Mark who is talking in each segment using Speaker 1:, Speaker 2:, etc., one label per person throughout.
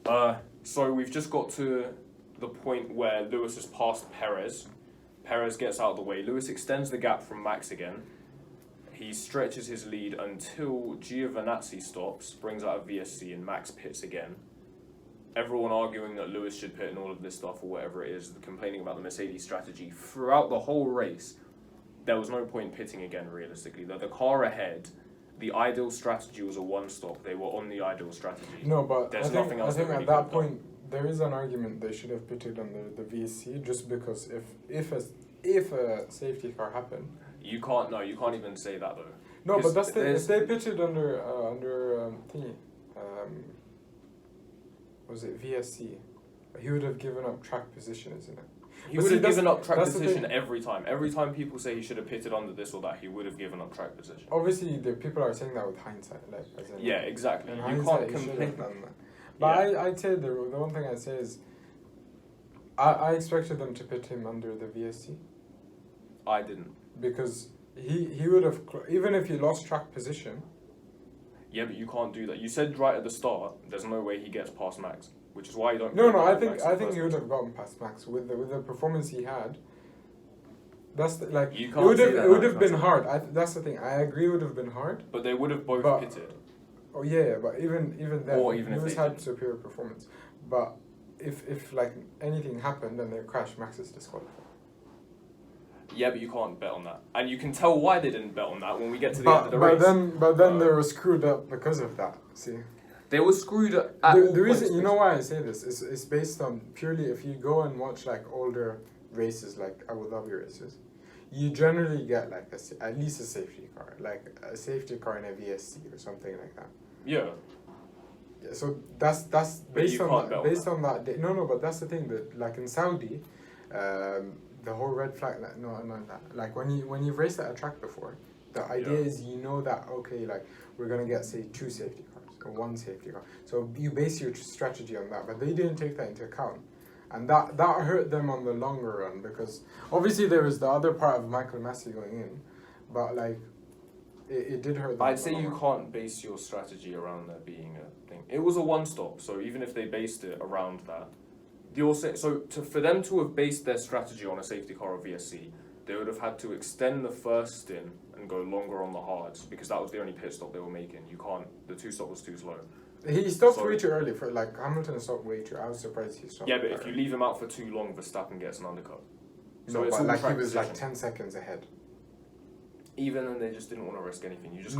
Speaker 1: So we've just got to the point where Lewis has passed Perez. Perez gets out of the way. Lewis extends the gap from Max again. He stretches his lead until Giovinazzi stops, brings out a VSC, and Max pits again. Everyone arguing that Lewis should pit and all of this stuff or whatever it is, complaining about the Mercedes strategy. Throughout the whole race, there was no point pitting again, realistically. The car ahead, the ideal strategy was a one-stop. They were on the ideal strategy.
Speaker 2: No, but
Speaker 1: There's
Speaker 2: I
Speaker 1: nothing else
Speaker 2: think
Speaker 1: that really
Speaker 2: at that
Speaker 1: could have
Speaker 2: point, there is an argument they should have pitted under the VSC, just because if a safety car happened.
Speaker 1: You can't even say that though.
Speaker 2: No, but that's if they pitted under was it VSC? He would have given up track position, isn't it?
Speaker 1: He would have given up track position every time. Every time people say he should have pitted under this or that, he would have given up track position.
Speaker 2: Obviously, the people are saying that with hindsight, like as in,
Speaker 1: yeah, exactly.
Speaker 2: You
Speaker 1: can't
Speaker 2: complain. But yeah. I'd say the one thing I'd say is, I expected them to pit him under the VSC.
Speaker 1: I didn't.
Speaker 2: Because he would have, even if he lost track position.
Speaker 1: Yeah, but you can't do that. You said right at the start, there's no way he gets past Max, which is why you don't.
Speaker 2: No, I think he would have gotten past Max with the performance he had. That's it would have been hard. That's the thing. I agree, it would have been hard.
Speaker 1: But they would have both pitted.
Speaker 2: Oh yeah, but even then,
Speaker 1: or even
Speaker 2: Lewis had superior performance. But if like anything happened and they crashed, Max is disqualified.
Speaker 1: Yeah, but you can't bet on that, and you can tell why they didn't bet on that when we get to the end of the race.
Speaker 2: But then they were screwed up because of that. See,
Speaker 1: they were screwed up.
Speaker 2: The reason, you know why I say this is based on purely if you go and watch like older races like Abu Dhabi races, you generally get like at least a safety car, like a safety car in a VSC or something like that.
Speaker 1: Yeah.
Speaker 2: Yeah, so that's based on that. No, but that's the thing that like in Saudi, the whole red flag, like when you've raced at a track before, the idea is that okay, like we're gonna get say 2 safety cars or 1 safety car, so you base your strategy on that, but they didn't take that into account, and that hurt them on the longer run, because obviously there was the other part of Michael Massey going in, but like it did hurt them.
Speaker 1: I'd say you can't base your strategy around there being a thing. It was a one-stop, so even if they based it around that, for them to have based their strategy on a safety car or VSC, they would have had to extend the first stint and go longer on the hards, because that was the only pit stop they were making. You can't. The 2-stop was too slow.
Speaker 2: He stopped way too early for like Hamilton stopped way too. I was surprised he stopped.
Speaker 1: Yeah, but if you leave him out for too long, Verstappen gets an undercut.
Speaker 2: So it's like he was like 10 seconds ahead.
Speaker 1: Even then, they just didn't want to risk anything. You just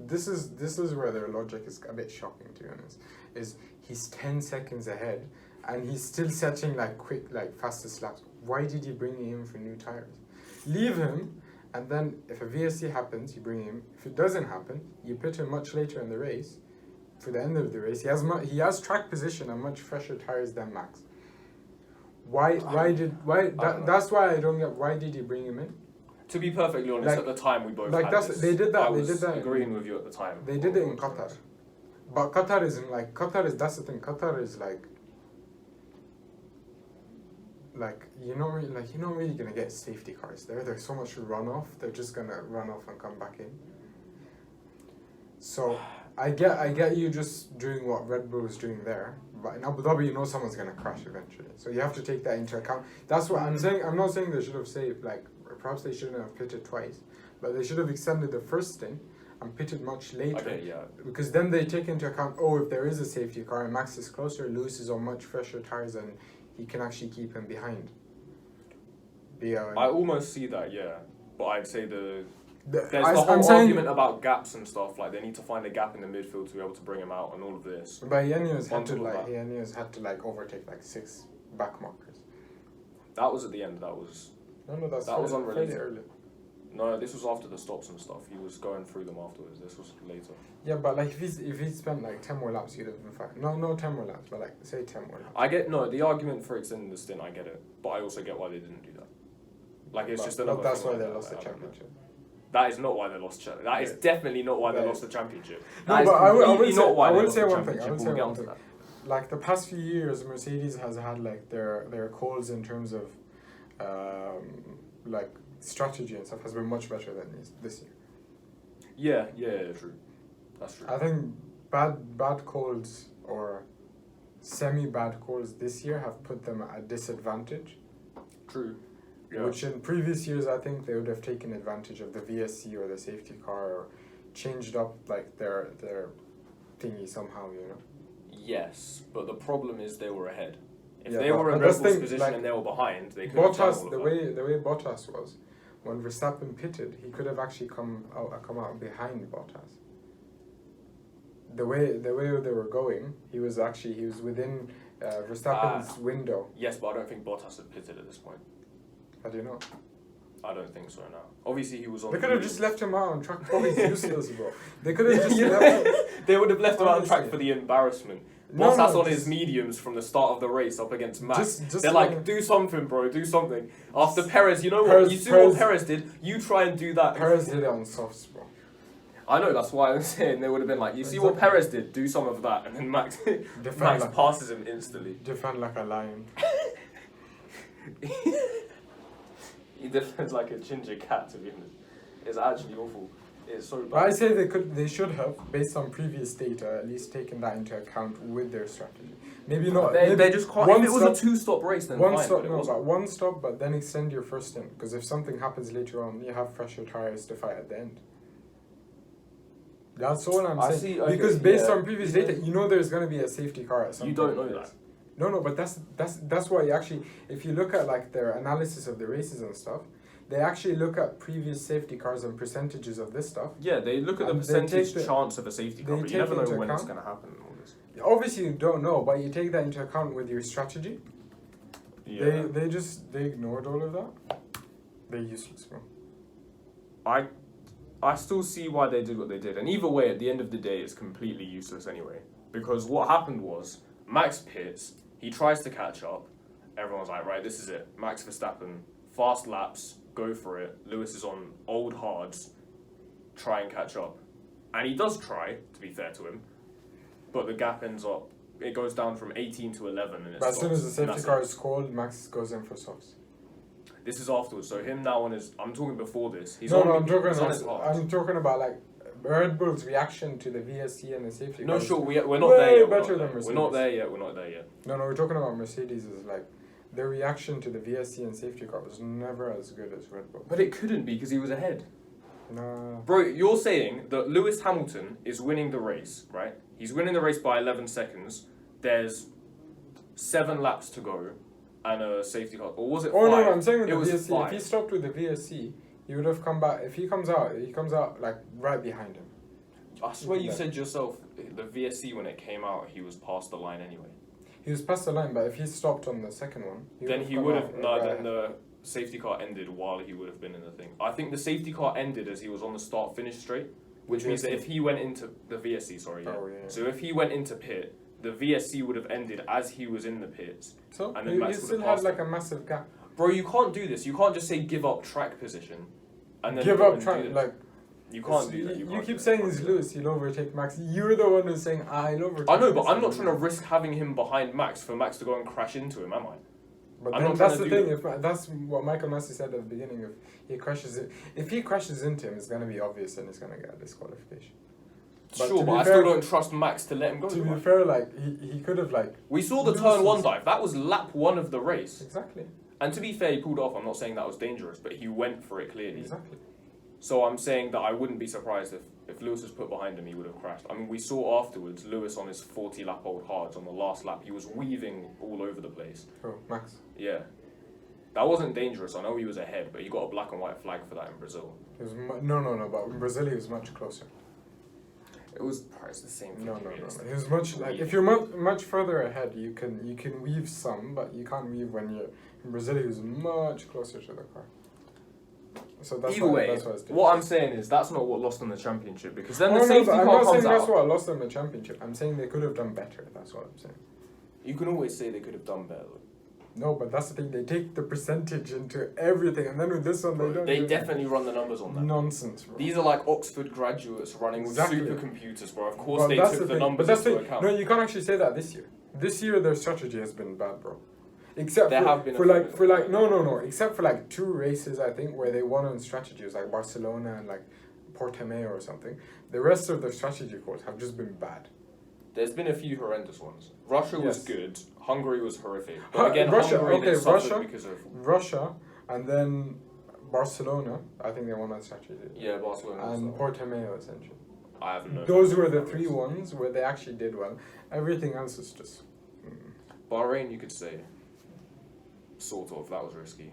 Speaker 2: this is where their logic is a bit shocking, to be honest. Is he's 10 seconds ahead and he's still setting like quick, like fastest laps. Why did you bring him in for new tires? Leave him, and then if a VSC happens, you bring him. If it doesn't happen, you put him much later in the race. For the end of the race, he has track position and much fresher tires than Max. That's why I don't get, why did you bring him in?
Speaker 1: To be perfectly honest, at the time we both
Speaker 2: like
Speaker 1: had this.
Speaker 2: They did that.
Speaker 1: I was agreeing with you at the time.
Speaker 2: They did it in Qatar, but Qatar isn't like that's the thing. Qatar is like you're not really gonna get safety cars there. There's so much runoff. They're just gonna run off and come back in. So I get you just doing what Red Bull is doing there, but in Abu Dhabi, someone's gonna crash eventually. So you have to take that into account. That's what I'm saying. I'm not saying they should have saved perhaps they shouldn't have pitted twice, but they should have extended the first stint and pitted much later.
Speaker 1: Okay, yeah. Because
Speaker 2: then they take into account, if there is a safety car and Max is closer, Lewis is on much fresher tires and he can actually keep him behind.
Speaker 1: I almost see that, yeah. But I'd say there's the whole argument about gaps and stuff. Like they need to find a gap in the midfield to be able to bring him out and all of this.
Speaker 2: But Ineos had to overtake 6 back markers.
Speaker 1: That was at the end. That was unrelated.
Speaker 2: Early.
Speaker 1: No, this was after the stops and stuff. He was going through them afterwards. This was later.
Speaker 2: Yeah, but if he spent 10 more laps, he'd have been fine. No 10 more laps, but say 10 more laps.
Speaker 1: I get the argument for extending the stint. I get it, but I also get why they didn't do that. It's just another.
Speaker 2: That's why they lost the championship.
Speaker 1: That is not why they lost. That is definitely not why they lost the championship.
Speaker 2: No, but I would say one thing. Like the past few years, Mercedes has had their calls in terms of strategy and stuff has been much better than this year.
Speaker 1: Yeah, true. That's true.
Speaker 2: I think bad calls or semi-bad calls this year have put them at a disadvantage.
Speaker 1: True. Yeah.
Speaker 2: Which in previous years, I think they would have taken advantage of the VSC or the safety car or changed up like their thingy somehow, you know.
Speaker 1: Yes, but the problem is they were ahead. If
Speaker 2: Yeah,
Speaker 1: they were in
Speaker 2: but
Speaker 1: Red Bull's
Speaker 2: that's
Speaker 1: position
Speaker 2: like,
Speaker 1: and they were behind, they could have done all
Speaker 2: Bottas,
Speaker 1: of
Speaker 2: the
Speaker 1: that.
Speaker 2: way Bottas was, when Verstappen pitted, he could have actually come out behind Bottas. The way they were going, he was within Verstappen's window.
Speaker 1: Yes, but I don't think Bottas had pitted at this point.
Speaker 2: How do you know?
Speaker 1: I don't think so now. Obviously, he was on.
Speaker 2: They could have just left him out on track. Bro, he's useless, bro. They could have just left him.
Speaker 1: They would have left him out on track
Speaker 2: Honestly.
Speaker 1: for the embarrassment.
Speaker 2: No,
Speaker 1: Bottas
Speaker 2: no,
Speaker 1: on
Speaker 2: just-
Speaker 1: his mediums from the start of the race up against Max.
Speaker 2: Just
Speaker 1: They're
Speaker 2: like-
Speaker 1: like, do something, bro, do something. After Perez, you know what?
Speaker 2: Perez-
Speaker 1: You see
Speaker 2: Perez-
Speaker 1: what Perez did? You try and do that.
Speaker 2: Perez did it on softs, bro.
Speaker 1: I know, that's why I'm saying they would have been like, you see what
Speaker 2: Exactly.
Speaker 1: Perez did? Do some of that. And then Max
Speaker 2: like-
Speaker 1: passes him instantly.
Speaker 2: Defend like a lion.
Speaker 1: He defends like a ginger cat, to be honest. It's actually awful. It's so
Speaker 2: But I
Speaker 1: bad.
Speaker 2: say they should have, based on previous data, at least taken that into account with their strategy. Maybe not.
Speaker 1: They
Speaker 2: maybe
Speaker 1: just can't.
Speaker 2: one
Speaker 1: If it was
Speaker 2: stop-
Speaker 1: a two-stop race, then
Speaker 2: one
Speaker 1: fine.
Speaker 2: stop,
Speaker 1: But it
Speaker 2: no,
Speaker 1: wasn't.
Speaker 2: but one stop, but then extend your first stint. Because if something happens later on, you have fresher tires to fight at the end. That's all I'm
Speaker 1: I
Speaker 2: saying.
Speaker 1: see, okay,
Speaker 2: because based
Speaker 1: yeah.
Speaker 2: on previous data, you know there's going to be a safety car at some
Speaker 1: You
Speaker 2: point.
Speaker 1: don't know that.
Speaker 2: No, but that's why you actually, if you look at like their analysis of the races and stuff, they actually look at previous safety cars and percentages of this stuff.
Speaker 1: Yeah, they look at the
Speaker 2: And they
Speaker 1: percentage
Speaker 2: take the-
Speaker 1: chance of a safety car,
Speaker 2: they
Speaker 1: but you never
Speaker 2: take
Speaker 1: know
Speaker 2: into
Speaker 1: when it's
Speaker 2: account-
Speaker 1: going to happen and all this.
Speaker 2: Obviously you don't know, but you take that into account with your strategy.
Speaker 1: Yeah.
Speaker 2: They ignored all of that. They're useless, bro.
Speaker 1: I still see why they did what they did, and either way, at the end of the day, it's completely useless anyway. Because what happened was Max pits, he tries to catch up. Everyone's like, right, this is it. Max Verstappen, fast laps, go for it. Lewis is on old hards, try and catch up, and he does try. To be fair to him, but the gap ends up. It goes down from 18 to 11, and
Speaker 2: But as soon as the
Speaker 1: stops, and
Speaker 2: safety
Speaker 1: that's
Speaker 2: car
Speaker 1: it.
Speaker 2: is called, Max goes in for softs.
Speaker 1: This is afterwards. So him now on his. I'm talking before this. He's
Speaker 2: No,
Speaker 1: on.
Speaker 2: I'm talking.
Speaker 1: he's on his hards.
Speaker 2: I'm talking about like Red Bull's reaction to the VSC and the safety car.
Speaker 1: No, sure, we're not
Speaker 2: way
Speaker 1: there yet.
Speaker 2: better
Speaker 1: We're
Speaker 2: than
Speaker 1: not
Speaker 2: Mercedes.
Speaker 1: there yet. We're not there yet.
Speaker 2: No, we're talking about Mercedes. Is like their reaction to the VSC and safety car was never as good as Red Bull.
Speaker 1: But it couldn't be because he was ahead.
Speaker 2: Nah.
Speaker 1: Bro, you're saying that Lewis Hamilton is winning the race, right? He's winning the race by 11 seconds. There's 7 laps to go and a safety car. Or was it 5?
Speaker 2: Oh no, I'm saying with
Speaker 1: it
Speaker 2: the
Speaker 1: was
Speaker 2: VSC.
Speaker 1: 5.
Speaker 2: If he stopped with the VSC, he would have come back. If he comes out like right behind him.
Speaker 1: I swear you
Speaker 2: Yeah.
Speaker 1: said yourself, the VSC when it came out, he was past the line anyway.
Speaker 2: He was past the line, but if he stopped on the second one,
Speaker 1: Then he
Speaker 2: come
Speaker 1: would
Speaker 2: out
Speaker 1: have.
Speaker 2: right
Speaker 1: No, then
Speaker 2: ahead.
Speaker 1: the safety car ended while he would have been in the thing. I think the safety car ended as he was on the start finish straight, which means that if he went into the VSC, sorry, yeah.
Speaker 2: Oh, yeah.
Speaker 1: So if he went into pit, the VSC would have ended as he was in the pits.
Speaker 2: So
Speaker 1: and then
Speaker 2: you
Speaker 1: Max would
Speaker 2: still
Speaker 1: have
Speaker 2: had
Speaker 1: passed
Speaker 2: like
Speaker 1: him.
Speaker 2: a massive gap.
Speaker 1: Bro, you can't do this. You can't just say give up track position, and then
Speaker 2: Give
Speaker 1: go
Speaker 2: up
Speaker 1: and do
Speaker 2: track,
Speaker 1: this.
Speaker 2: like
Speaker 1: You can't do that.
Speaker 2: You
Speaker 1: can't
Speaker 2: keep
Speaker 1: do
Speaker 2: saying
Speaker 1: that.
Speaker 2: he's Lewis. He'll overtake Max. You're the one who's saying I'll overtake.
Speaker 1: I know, but
Speaker 2: Max."
Speaker 1: I'm not trying to risk having him behind Max for Max to go and crash into him, am I?
Speaker 2: But
Speaker 1: I'm
Speaker 2: then
Speaker 1: not
Speaker 2: that's
Speaker 1: trying
Speaker 2: the
Speaker 1: to
Speaker 2: thing.
Speaker 1: do
Speaker 2: If that's what Michael Massey said at the beginning. If he crashes into him, it's gonna be obvious and he's gonna get a disqualification. But
Speaker 1: Sure,
Speaker 2: to
Speaker 1: but
Speaker 2: be
Speaker 1: I
Speaker 2: fair-
Speaker 1: still don't trust Max to let him go.
Speaker 2: To
Speaker 1: do I?
Speaker 2: be fair, like he could have like
Speaker 1: We saw the
Speaker 2: Lewis
Speaker 1: turn 1
Speaker 2: was-
Speaker 1: dive. That was lap 1 of the race.
Speaker 2: exactly.
Speaker 1: And to be fair, he pulled off. I'm not saying that was dangerous, but he went for it clearly.
Speaker 2: Exactly.
Speaker 1: So I'm saying that I wouldn't be surprised if Lewis was put behind him, he would have crashed. I mean, we saw afterwards Lewis on his 40-lap-old hards on the last lap. He was weaving all over the place.
Speaker 2: Oh, Max.
Speaker 1: Yeah. That wasn't dangerous. I know he was ahead, but he got a black and white flag for that in Brazil.
Speaker 2: He was no. But in Brazil, he was much closer.
Speaker 1: It was probably the same thing.
Speaker 2: No.
Speaker 1: realistically.
Speaker 2: He was much like if you're much further ahead, you can weave some, but you can't weave when you're in Brazil. He was much closer to the car. So that's
Speaker 1: Either way,
Speaker 2: that's why it's
Speaker 1: what I'm saying is that's not what lost them the championship, because then
Speaker 2: Oh,
Speaker 1: the safety
Speaker 2: but I'm
Speaker 1: car
Speaker 2: not saying
Speaker 1: comes
Speaker 2: that's
Speaker 1: out.
Speaker 2: what lost them the championship. I'm saying they could have done better. That's what I'm saying.
Speaker 1: You can always say they could have done better.
Speaker 2: No, but that's the thing. They take the percentage into everything, and then with this one, they don't.
Speaker 1: They
Speaker 2: do
Speaker 1: definitely run the numbers on that.
Speaker 2: nonsense, bro.
Speaker 1: These are like Oxford graduates running
Speaker 2: Exactly.
Speaker 1: with supercomputers, bro. Of course
Speaker 2: But
Speaker 1: they
Speaker 2: that's
Speaker 1: took the
Speaker 2: thing.
Speaker 1: numbers
Speaker 2: But that's
Speaker 1: into
Speaker 2: the
Speaker 1: account.
Speaker 2: No, you can't actually say that this year. This year, their strategy has been bad, bro. Except
Speaker 1: There have been a
Speaker 2: for
Speaker 1: few
Speaker 2: like
Speaker 1: of
Speaker 2: for
Speaker 1: them.
Speaker 2: like no. Except for like 2 races, I think, where they won on strategies, like Barcelona and like Portimao or something. The rest of their strategy calls have just been bad.
Speaker 1: There's been a few horrendous ones. Russia was good. Hungary was horrific. But
Speaker 2: Huh,
Speaker 1: again,
Speaker 2: Russia-
Speaker 1: Hungary
Speaker 2: okay,
Speaker 1: they suffered
Speaker 2: Russia-
Speaker 1: because of
Speaker 2: Russia, and then Barcelona. I think they won that statue.
Speaker 1: Barcelona.
Speaker 2: And Portimao, essentially.
Speaker 1: I haven't known.
Speaker 2: Those were the three ones where they actually did well. Everything else is just.
Speaker 1: Bahrain, you could say. Sort of. That was risky.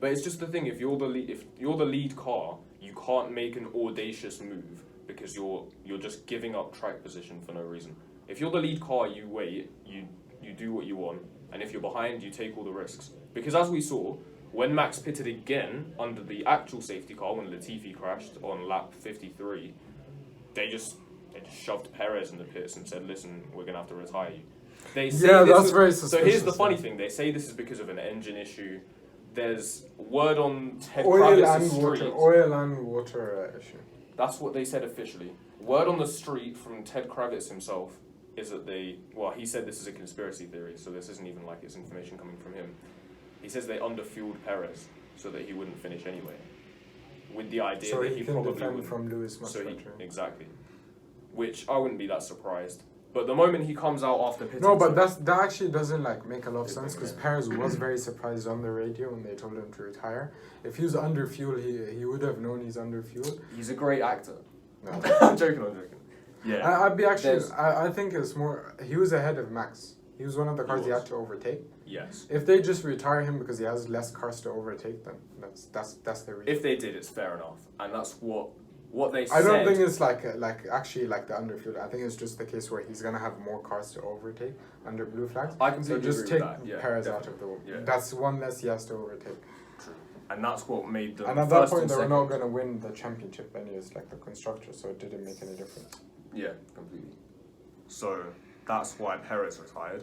Speaker 1: But it's just the thing. If you're the lead car, you can't make an audacious move because you're just giving up track position for no reason. If you're the lead car, you wait. You do what you want, and if you're behind, you take all the risks. Because as we saw, when Max pitted again under the actual safety car when Latifi crashed on lap 53, they just shoved Perez in the pits and said, "Listen, we're gonna have to retire you." They say
Speaker 2: that's very suspicious.
Speaker 1: So here's the funny thing: they say this is because of an engine issue. There's word on Ted
Speaker 2: Oil
Speaker 1: Kravitz's
Speaker 2: and
Speaker 1: street.
Speaker 2: water. Oil and water issue.
Speaker 1: That's what they said officially. Word on the street from Ted Kravitz himself is that he said this is a conspiracy theory, so this isn't even like it's information coming from him. He says they underfueled Perez so that he wouldn't finish anyway, with the idea
Speaker 2: so
Speaker 1: that
Speaker 2: he
Speaker 1: he
Speaker 2: can
Speaker 1: probably
Speaker 2: defend
Speaker 1: wouldn't.
Speaker 2: from Lewis much better.
Speaker 1: Exactly. Which I wouldn't be that surprised. But the moment he comes out after pitting...
Speaker 2: No, but that actually doesn't make a lot of sense because
Speaker 1: Yeah.
Speaker 2: Perez was very surprised on the radio when they told him to retire. If he was under fuel, he would have known he's under fuel.
Speaker 1: He's a great actor.
Speaker 2: No.
Speaker 1: I'm joking. Yeah.
Speaker 2: I'd be actually. I think it's more. He was ahead of Max. He was one of the cars he had to overtake.
Speaker 1: Yes.
Speaker 2: If they just retire him because he has less cars to overtake, then that's the reason.
Speaker 1: If they did, it's fair enough, and that's what they said.
Speaker 2: I don't think it's actually the underfuel. I think it's just the case where he's gonna have more cars to overtake under blue flags.
Speaker 1: I completely
Speaker 2: so just
Speaker 1: agree
Speaker 2: take
Speaker 1: with that. Yeah,
Speaker 2: Perez out
Speaker 1: definitely.
Speaker 2: of the.
Speaker 1: Yeah.
Speaker 2: That's one less he has to overtake.
Speaker 1: True. And that's what made them.
Speaker 2: And at that point, they were not gonna win the championship anyways, like the constructor. So it didn't make any difference.
Speaker 1: Yeah, completely. So that's why Perez retired.